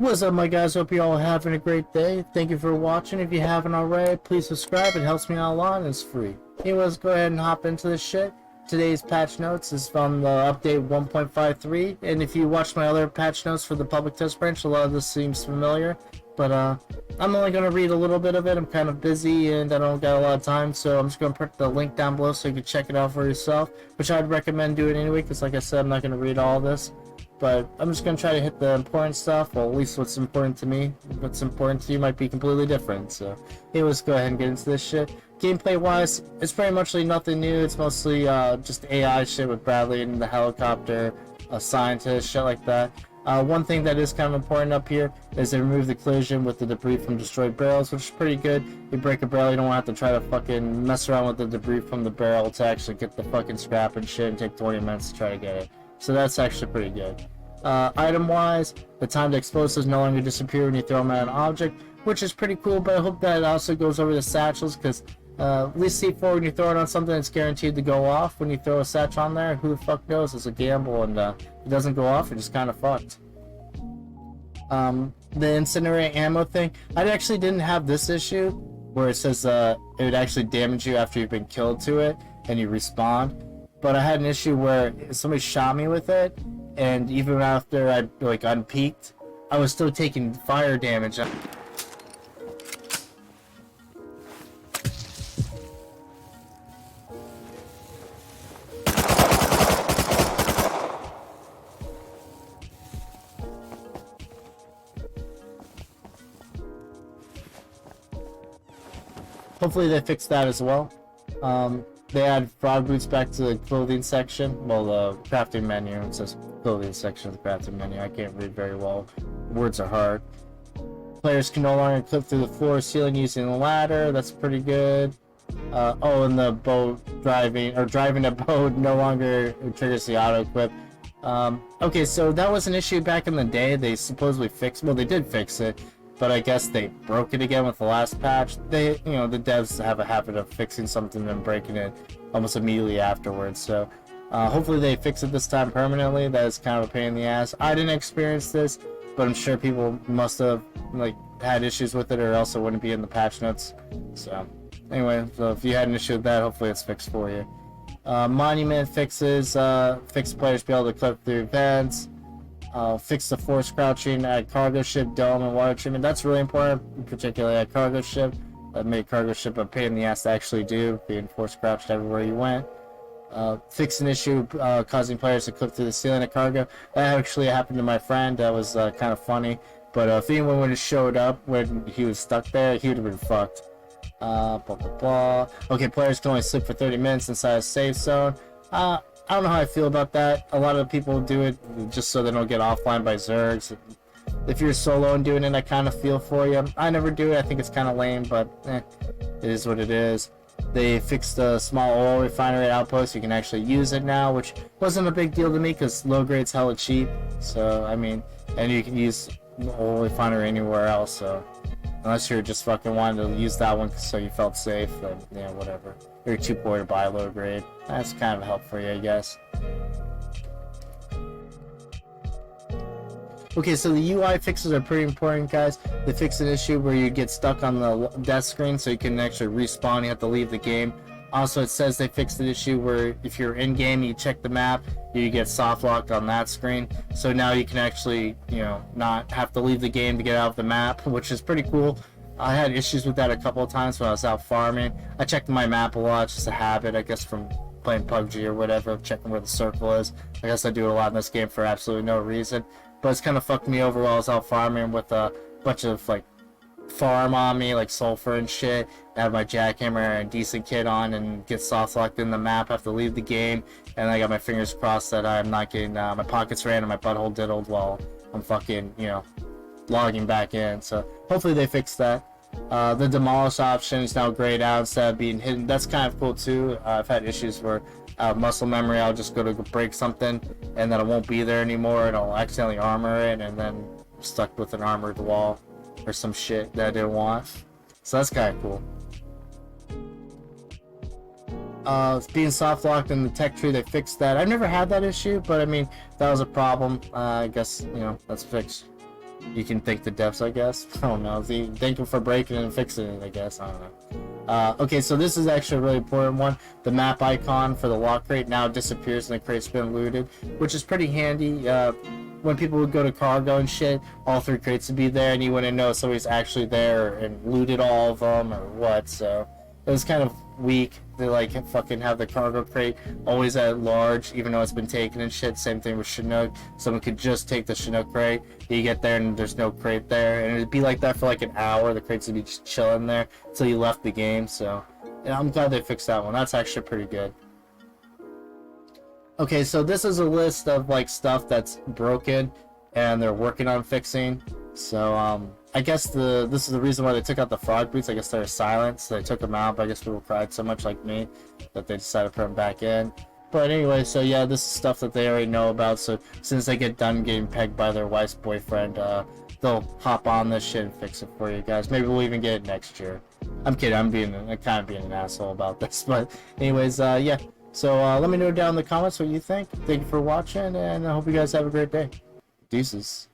What's up, my guys? Hope you all having a great day. Thank you for watching. If you haven't already, please subscribe. It helps me out a lot and it's free. Anyways, go ahead and hop into this shit. Today's patch notes is from the update 1.53, and if you watch my other patch notes for the public test branch, a lot of this seems familiar. But I'm only going to read a little bit of it. I'm kind of busy and I don't got a lot of time, so I'm just going to put the link down below so you can check it out for yourself, which I'd recommend doing anyway, because like I said, I'm not going to read all this. But I'm just going to try to hit the important stuff, well, at least what's important to me. What's important to you might be completely different, so anyways, go ahead and get into this shit. Gameplay wise, it's pretty much nothing new. It's mostly just AI shit with Bradley and the helicopter, a scientist, shit like that. One thing that is kind of important up here is they remove the collision with the debris from destroyed barrels, which is pretty good. You break a barrel, you don't have to try to fucking mess around with the debris from the barrel to actually get the fucking scrap and shit and take 20 minutes to try to get it. So that's actually pretty good. Item wise, the timed explosives no longer disappear when you throw them at an object, which is pretty cool, but I hope that it also goes over the satchels, because at least C4, when you throw it on something, it's guaranteed to go off. When you throw a satch on there, who the fuck knows? It's a gamble, and if it doesn't go off, you're just kind of fucked. The incinerate ammo thing, I actually didn't have this issue where it says it would actually damage you after you've been killed to it and you respawn, but I had an issue where somebody shot me with it, and even after I unpeaked, I was still taking fire damage. Hopefully they fix that as well. They add frog boots back to the clothing section. Well, the crafting menu. It says clothing section of the crafting menu. I can't read very well. Words are hard. Players can no longer clip through the floor ceiling using a ladder. That's pretty good. Oh, and the boat driving a boat no longer triggers the auto equip. Okay, so that was an issue back in the day. They supposedly fixed. Well, they did fix it, but I guess they broke it again with the last patch. The devs have a habit of fixing something and breaking it almost immediately afterwards. So hopefully they fix it this time permanently. That is kind of a pain in the ass. I didn't experience this, but I'm sure people must have had issues with it, or else it wouldn't be in the patch notes. So anyway, so if you had an issue with that, hopefully it's fixed for you. Monument fixes, fix players be able to clip through vents. Fix the force crouching at cargo ship, dome, and water treatment. That's really important, particularly at cargo ship. That made cargo ship a pain in the ass to actually do, being force crouched everywhere you went. Fix an issue causing players to clip through the ceiling at cargo. That actually happened to my friend. That was kind of funny. But if anyone would have showed up when he was stuck there, he would have been fucked. Blah, blah, blah. Okay, players can only sleep for 30 minutes inside a safe zone. I don't know how I feel about that. A lot of people do it just so they don't get offline by Zergs. If you're solo and doing it, I kind of feel for you. I never do it. I think it's kind of lame, but it is what it is. They fixed the small oil refinery outpost. You can actually use it now, which wasn't a big deal to me because low grade's hella cheap. So, I mean, and you can use the oil refinery anywhere else, so unless you're just fucking wanting to use that one so you felt safe, then yeah, whatever. You're too poor to buy low grade. That's kind of a help for you, I guess. Okay, so the UI fixes are pretty important, guys. They fix an issue where you get stuck on the death screen, so you can actually respawn. You have to leave the game. Also, it says they fixed an issue where if you're in game, you check the map, you get soft locked on that screen. So now you can actually, not have to leave the game to get out of the map, which is pretty cool. I had issues with that a couple of times when I was out farming. I checked my map a lot, just a habit, I guess, from playing PUBG or whatever, checking where the circle is. I guess I do it a lot in this game for absolutely no reason. But it's kind of fucked me over while I was out farming with a bunch of, farm on me, like sulfur and shit. I have my jackhammer and decent kit on and get soft locked in the map, have to leave the game, and I got my fingers crossed that I'm not getting my pockets ran and my butthole diddled while I'm fucking, logging back in. So hopefully they fix that. The demolish option is now grayed out instead of being hidden. That's kind of cool too. I've had issues where muscle memory, I'll just go to break something and then it won't be there anymore and I'll accidentally armor it and then I'm stuck with an armored wall or some shit that I didn't want. So that's kind of cool. Being soft locked in the tech tree, they fixed that. I've never had that issue, but I mean, that was a problem. I guess, that's fixed. you can thank the devs, I guess. I don't know. Thank them for breaking it and fixing it, I guess. I don't know. Okay, so this is actually a really important one. The map icon for the lock crate now disappears and the crate's been looted, which is pretty handy. When people would go to cargo and shit, all 3 crates would be there, and you wouldn't know somebody's actually there and looted all of them or what. So it was kind of weak to like fucking have the cargo crate always at large, even though it's been taken and shit. Same thing with Chinook. Someone could just take the Chinook crate. You get there and there's no crate there, and it'd be like that for like an hour. The crates would be just chilling there until you left the game. So yeah, I'm glad they fixed that one. That's actually pretty good. Okay, so this is a list of like stuff that's broken and they're working on fixing. So I guess this is the reason why they took out the frog boots. I guess they're silent, so they took them out, but I guess people cried so much like me that they decided to put them back in. But anyway, so yeah, this is stuff that they already know about. So since they get done getting pegged by their wife's boyfriend, they'll hop on this shit and fix it for you guys. Maybe we'll even get it next year. I'm kidding. I'm kind of being an asshole about this. But anyways, yeah. So let me know down in the comments what you think. Thank you for watching, and I hope you guys have a great day. Deuces.